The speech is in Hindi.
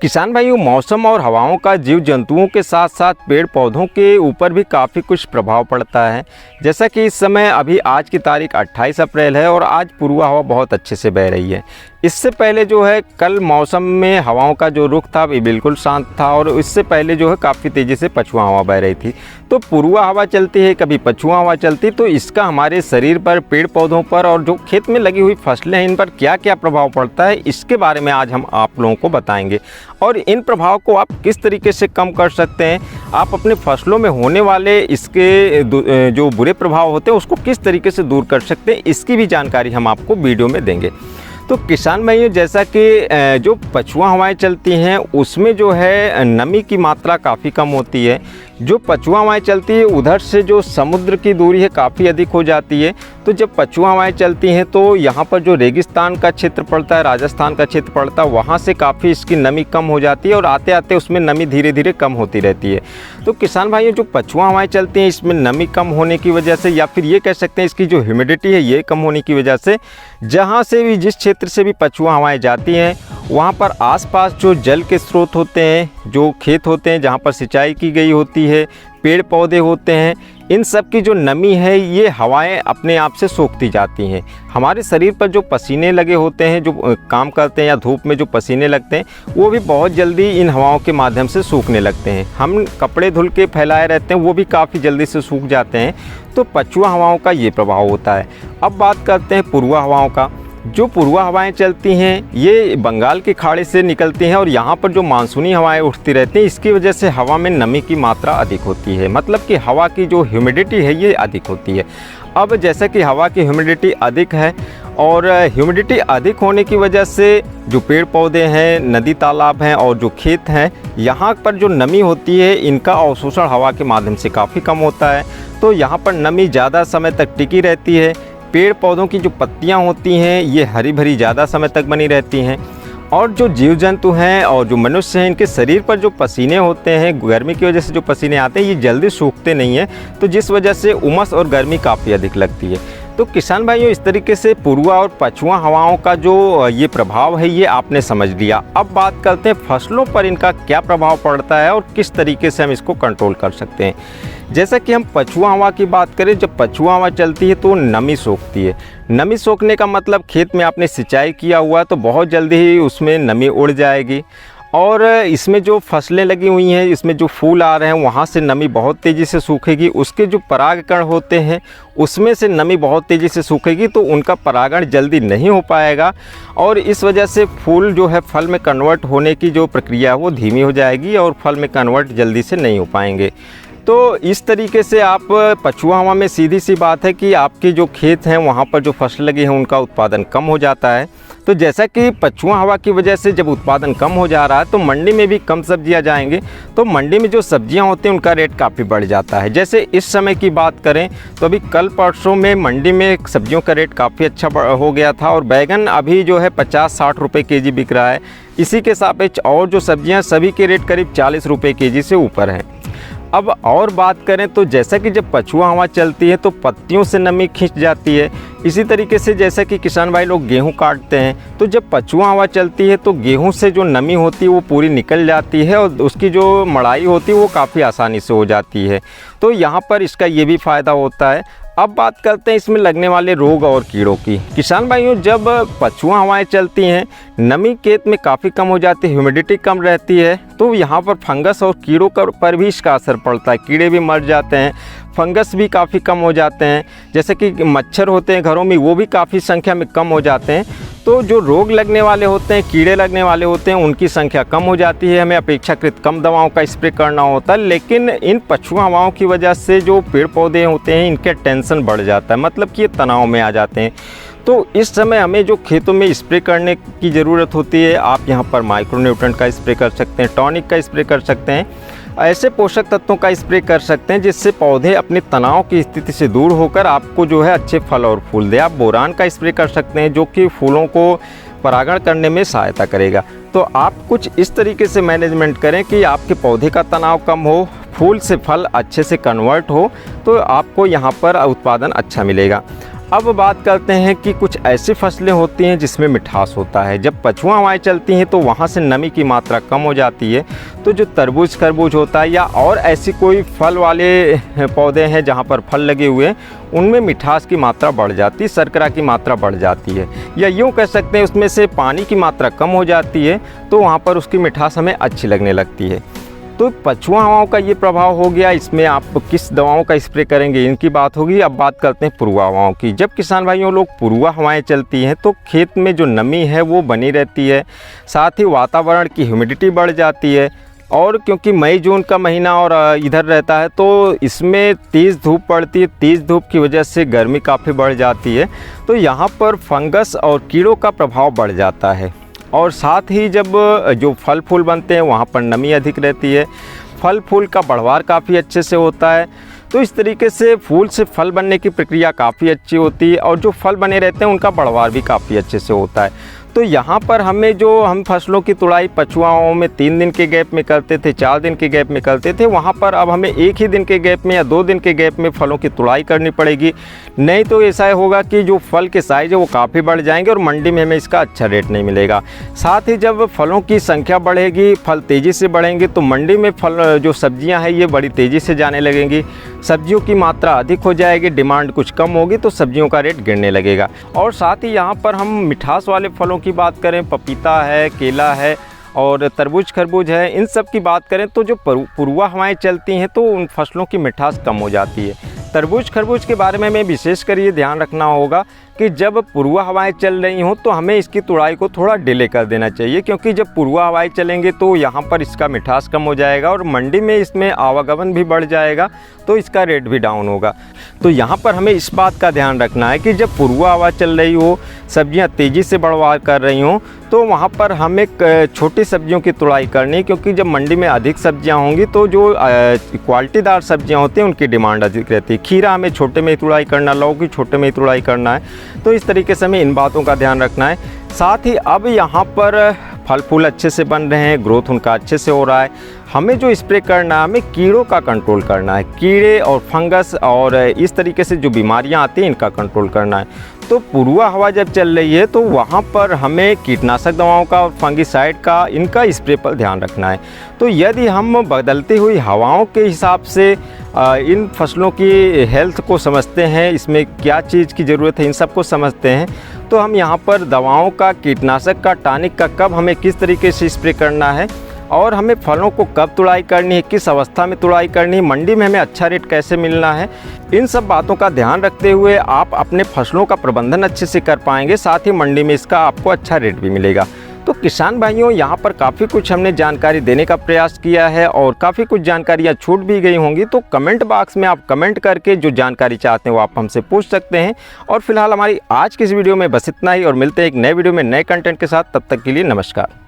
किसान भाइयों, मौसम और हवाओं का जीव जंतुओं के साथ साथ पेड़ पौधों के ऊपर भी काफ़ी कुछ प्रभाव पड़ता है। जैसा कि इस समय अभी आज की तारीख 28 अप्रैल है और आज पूर्वा हवा बहुत अच्छे से बह रही है। इससे पहले जो है कल मौसम में हवाओं का जो रुख था वो बिल्कुल शांत था और इससे पहले जो है काफ़ी तेज़ी से पछुआ हवा बह रही थी। तो पूर्वा हवा चलती है, कभी पछुआ हवा चलती, तो इसका हमारे शरीर पर, पेड़ पौधों पर और जो खेत में लगी हुई फसलें हैं इन पर क्या क्या प्रभाव पड़ता है, इसके बारे में आज हम आप लोगों को बताएंगे। और इन प्रभाव को आप किस तरीके से कम कर सकते हैं, आप अपने फसलों में होने वाले इसके जो बुरे प्रभाव होते हैं उसको किस तरीके से दूर कर सकते हैं, इसकी भी जानकारी हम आपको वीडियो में देंगे। तो किसान भाइयों, जैसा कि जो पछुआ हवाएं चलती हैं उसमें जो है नमी की मात्रा काफ़ी कम होती है। जो पछुआ हवाएं चलती है उधर से जो समुद्र की दूरी है काफ़ी अधिक हो जाती है। तो जब पछुआ हवाएं चलती हैं तो यहाँ पर जो रेगिस्तान का क्षेत्र पड़ता है, राजस्थान का क्षेत्र पड़ता है, वहाँ से काफ़ी इसकी नमी कम हो जाती है और आते आते उसमें नमी धीरे धीरे कम होती रहती है। तो किसान भाइयों, जो पछुआ हवाएं चलती हैं इसमें नमी कम होने की वजह से, या फिर ये कह सकते हैं इसकी जो ह्यूमिडिटी है ये कम होने की वजह से, जहाँ से भी जिस क्षेत्र से भी पछुआ हवाएं जाती हैं वहाँ पर आसपास जो जल के स्रोत होते हैं, जो खेत होते हैं जहाँ पर सिंचाई की गई होती है, पेड़ पौधे होते हैं, इन सब की जो नमी है ये हवाएं अपने आप से सोखती जाती हैं। हमारे शरीर पर जो पसीने लगे होते हैं, जो काम करते हैं या धूप में जो पसीने लगते हैं, वो भी बहुत जल्दी इन हवाओं के माध्यम से सूखने लगते हैं। हम कपड़े धुल के फैलाए रहते हैं वो भी काफ़ी जल्दी से सूख जाते हैं। तो पछुआ हवाओं का ये प्रभाव होता है। अब बात करते हैं पूर्वा हवाओं का। जो पूर्वा हवाएं चलती हैं ये बंगाल की खाड़ी से निकलती हैं और यहाँ पर जो मानसूनी हवाएं उठती रहती हैं, इसकी वजह से हवा में नमी की मात्रा अधिक होती है, मतलब कि हवा की जो ह्यूमिडिटी है ये अधिक होती है। अब जैसा कि हवा की ह्यूमिडिटी अधिक है और ह्यूमिडिटी अधिक होने की वजह से जो पेड़ पौधे हैं, नदी तालाब हैं और जो खेत हैं, यहाँ पर जो नमी होती है इनका अवशोषण हवा के माध्यम से काफ़ी कम होता है। तो यहाँ पर नमी ज़्यादा समय तक टिकी रहती है। पेड़ पौधों की जो पत्तियां होती हैं ये हरी भरी ज़्यादा समय तक बनी रहती हैं। और जो जीव जंतु हैं और जो मनुष्य हैं, इनके शरीर पर जो पसीने होते हैं, गर्मी की वजह से जो पसीने आते हैं ये जल्दी सूखते नहीं हैं, तो जिस वजह से उमस और गर्मी काफ़ी अधिक लगती है। तो किसान भाइयों, इस तरीके से पूर्वा और पछुआ हवाओं का जो ये प्रभाव है ये आपने समझ लिया। अब बात करते हैं फसलों पर इनका क्या प्रभाव पड़ता है और किस तरीके से हम इसको कंट्रोल कर सकते हैं। जैसा कि हम पछुआ हवा की बात करें, जब पछुआ हवा चलती है तो नमी सोखती है। नमी सोखने का मतलब खेत में आपने सिंचाई किया हुआ तो बहुत जल्दी ही उसमें नमी उड़ जाएगी और इसमें जो फसलें लगी हुई हैं, इसमें जो फूल आ रहे हैं वहाँ से नमी बहुत तेज़ी से सूखेगी। उसके जो परागकण होते हैं उसमें से नमी बहुत तेज़ी से सूखेगी, तो उनका परागण जल्दी नहीं हो पाएगा और इस वजह से फूल जो है फल में कन्वर्ट होने की जो प्रक्रिया है वो धीमी हो जाएगी और फल में कन्वर्ट जल्दी से नहीं हो पाएंगे। तो इस तरीके से आप पछुआ हवा में, सीधी सी बात है कि आपके जो खेत हैं वहाँ पर जो फसल लगी हैं उनका उत्पादन कम हो जाता है। तो जैसा कि पछुआ हवा की वजह से जब उत्पादन कम हो जा रहा है तो मंडी में भी कम सब्जियां जाएंगे, तो मंडी में जो सब्जियां होती हैं उनका रेट काफ़ी बढ़ जाता है। जैसे इस समय की बात करें तो अभी कल परसों में मंडी में सब्जियों का रेट काफ़ी अच्छा हो गया था और बैगन अभी जो है 50-60 रुपये केजी बिक रहा है। इसी के सापेक्ष और जो सब्जियाँ सभी के रेट करीब 40 रुपये केजी से ऊपर हैं। अब और बात करें तो जैसा कि जब पछुआ हवा चलती है तो पत्तियों से नमी खींच जाती है। इसी तरीके से जैसा कि किसान भाई लोग गेहूं काटते हैं तो जब पछुआ हवा चलती है तो गेहूं से जो नमी होती है वो पूरी निकल जाती है और उसकी जो मड़ाई होती है वो काफ़ी आसानी से हो जाती है। तो यहाँ पर इसका ये भी फ़ायदा होता है। अब बात करते हैं इसमें लगने वाले रोग और कीड़ों की। किसान भाइयों, जब पछुआ हवाएं चलती हैं, नमी खेत में काफ़ी कम हो जाती है, ह्यूमिडिटी कम रहती है, तो यहाँ पर फंगस और कीड़ों पर भी इसका असर पड़ता है। कीड़े भी मर जाते हैं, फंगस भी काफ़ी कम हो जाते हैं। जैसे कि मच्छर होते हैं घरों में, वो भी काफ़ी संख्या में कम हो जाते हैं। तो जो रोग लगने वाले होते हैं, कीड़े लगने वाले होते हैं, उनकी संख्या कम हो जाती है। हमें अपेक्षाकृत कम दवाओं का स्प्रे करना होता है। लेकिन इन पछुआ हवाओं की वजह से जो पेड़ पौधे होते हैं इनके टेंशन बढ़ जाता है, मतलब कि ये तनाव में आ जाते हैं। तो इस समय हमें जो खेतों में स्प्रे करने की ज़रूरत होती है, आप यहाँ पर माइक्रोन्यूट्रेंट का स्प्रे कर सकते हैं, टॉनिक का स्प्रे कर सकते हैं, ऐसे पोषक तत्वों का स्प्रे कर सकते हैं जिससे पौधे अपने तनाव की स्थिति से दूर होकर आपको जो है अच्छे फल और फूल दे। आप बोरान का स्प्रे कर सकते हैं जो कि फूलों को परागण करने में सहायता करेगा। तो आप कुछ इस तरीके से मैनेजमेंट करें कि आपके पौधे का तनाव कम हो, फूल से फल अच्छे से कन्वर्ट हो, तो आपको यहाँ पर उत्पादन अच्छा मिलेगा। अब बात करते हैं कि कुछ ऐसी फसलें होती हैं जिसमें मिठास होता है। जब पछुआ हवाएं चलती हैं तो वहाँ से नमी की मात्रा कम हो जाती है, तो जो तरबूज खरबूज होता है या और ऐसी कोई फल वाले पौधे हैं जहाँ पर फल लगे हुए हैं, उनमें मिठास की मात्रा बढ़ जाती है, शर्करा की मात्रा बढ़ जाती है, या यूँ कह सकते हैं उसमें से पानी की मात्रा कम हो जाती है, तो वहाँ पर उसकी मिठास हमें अच्छी लगने लगती है। तो पछुआ हवाओं का ये प्रभाव हो गया। इसमें आप किस दवाओं का स्प्रे करेंगे इनकी बात होगी। अब बात करते हैं पूर्वा हवाओं की। जब किसान भाइयों लोग पूर्वा हवाएं चलती हैं तो खेत में जो नमी है वो बनी रहती है, साथ ही वातावरण की ह्यूमिडिटी बढ़ जाती है, और क्योंकि मई जून का महीना और इधर रहता है तो इसमें तेज़ धूप पड़ती है। तेज़ धूप की वजह से गर्मी काफ़ी बढ़ जाती है, तो यहाँ पर फंगस और कीड़ों का प्रभाव बढ़ जाता है। और साथ ही जब जो फल फूल बनते हैं वहाँ पर नमी अधिक रहती है, फल फूल का बढ़वार काफ़ी अच्छे से होता है। तो इस तरीके से फूल से फल बनने की प्रक्रिया काफ़ी अच्छी होती है, और जो फल बने रहते हैं उनका बढ़वार भी काफ़ी अच्छे से होता है। तो यहाँ पर हमें जो हम फसलों की तुड़ाई पछुआओं में 3 दिन के गैप में करते थे, 4 दिन के गैप में करते थे, वहाँ पर अब हमें 1 ही दिन के गैप में या 2 दिन के गैप में फलों की तुड़ाई करनी पड़ेगी। नहीं तो ऐसा होगा कि जो फल के साइज़ है वो काफ़ी बढ़ जाएंगे और मंडी में हमें इसका अच्छा रेट नहीं मिलेगा। साथ ही जब फलों की संख्या बढ़ेगी, फल तेज़ी से बढ़ेंगे, तो मंडी में फल जो सब्जियाँ हैं ये बड़ी तेज़ी से जाने लगेंगी। सब्जियों की मात्रा अधिक हो जाएगी, डिमांड कुछ कम होगी, तो सब्जियों का रेट गिरने लगेगा। और साथ ही यहाँ पर हम मिठास वाले फलों की बात करें, पपीता है, केला है और तरबूज खरबूज है, इन सब की बात करें तो जो पूर्वा हवाएं चलती हैं तो उन फसलों की मिठास कम हो जाती है। तरबूज खरबूज के बारे में हमें विशेषकर ये ध्यान रखना होगा कि जब पूर्वा हवाएं चल रही हों तो हमें इसकी तुड़ाई को थोड़ा डिले कर देना चाहिए, क्योंकि जब पूर्वा हवाएं चलेंगे तो यहाँ पर इसका मिठास कम हो जाएगा और मंडी में इसमें आवागमन भी बढ़ जाएगा, तो इसका रेट भी डाउन होगा। तो यहाँ पर हमें इस बात का ध्यान रखना है कि जब पूर्वा हवा चल रही हो, सब्जियाँ तेज़ी से बढ़वार कर रही हों, तो वहाँ पर हमें छोटी सब्जियों की तुड़ाई करनी है, क्योंकि जब मंडी में अधिक सब्जियाँ होंगी तो जो क्वालिटीदार सब्जियाँ होती हैं उनकी डिमांड अधिक रहती है। खीरा हमें छोटे में ही तुड़ाई करना, लौकी छोटे में ही तुड़ाई करना है, तो इस तरीके से हमें इन बातों का ध्यान रखना है। साथ ही अब यहाँ पर फल फूल अच्छे से बन रहे हैं, ग्रोथ उनका अच्छे से हो रहा है, हमें जो स्प्रे करना है, हमें कीड़ों का कंट्रोल करना है। कीड़े और फंगस और इस तरीके से जो बीमारियां आती हैं इनका कंट्रोल करना है। तो पूर्वा हवा जब चल रही है तो वहाँ पर हमें कीटनाशक दवाओं का और फंगिसाइड का इनका स्प्रे पर ध्यान रखना है। तो यदि हम बदलती हुई हवाओं के हिसाब से इन फसलों की हेल्थ को समझते हैं, इसमें क्या चीज़ की ज़रूरत है इन सब को समझते हैं, तो हम यहाँ पर दवाओं का, कीटनाशक का, टॉनिक का कब हमें किस तरीके से स्प्रे करना है और हमें फलों को कब तुड़ाई करनी है, किस अवस्था में तुड़ाई करनी है, मंडी में हमें अच्छा रेट कैसे मिलना है, इन सब बातों का ध्यान रखते हुए आप अपने फसलों का प्रबंधन अच्छे से कर पाएंगे। साथ ही मंडी में इसका आपको अच्छा रेट भी मिलेगा। तो किसान भाइयों, यहाँ पर काफ़ी कुछ हमने जानकारी देने का प्रयास किया है और काफ़ी कुछ जानकारियाँ छूट भी गई होंगी, तो कमेंट बॉक्स में आप कमेंट करके जो जानकारी चाहते हैं वो आप हमसे पूछ सकते हैं। और फिलहाल हमारी आज की इस वीडियो में बस इतना ही, और मिलते हैं एक नए वीडियो में नए कंटेंट के साथ। तब तक के लिए नमस्कार।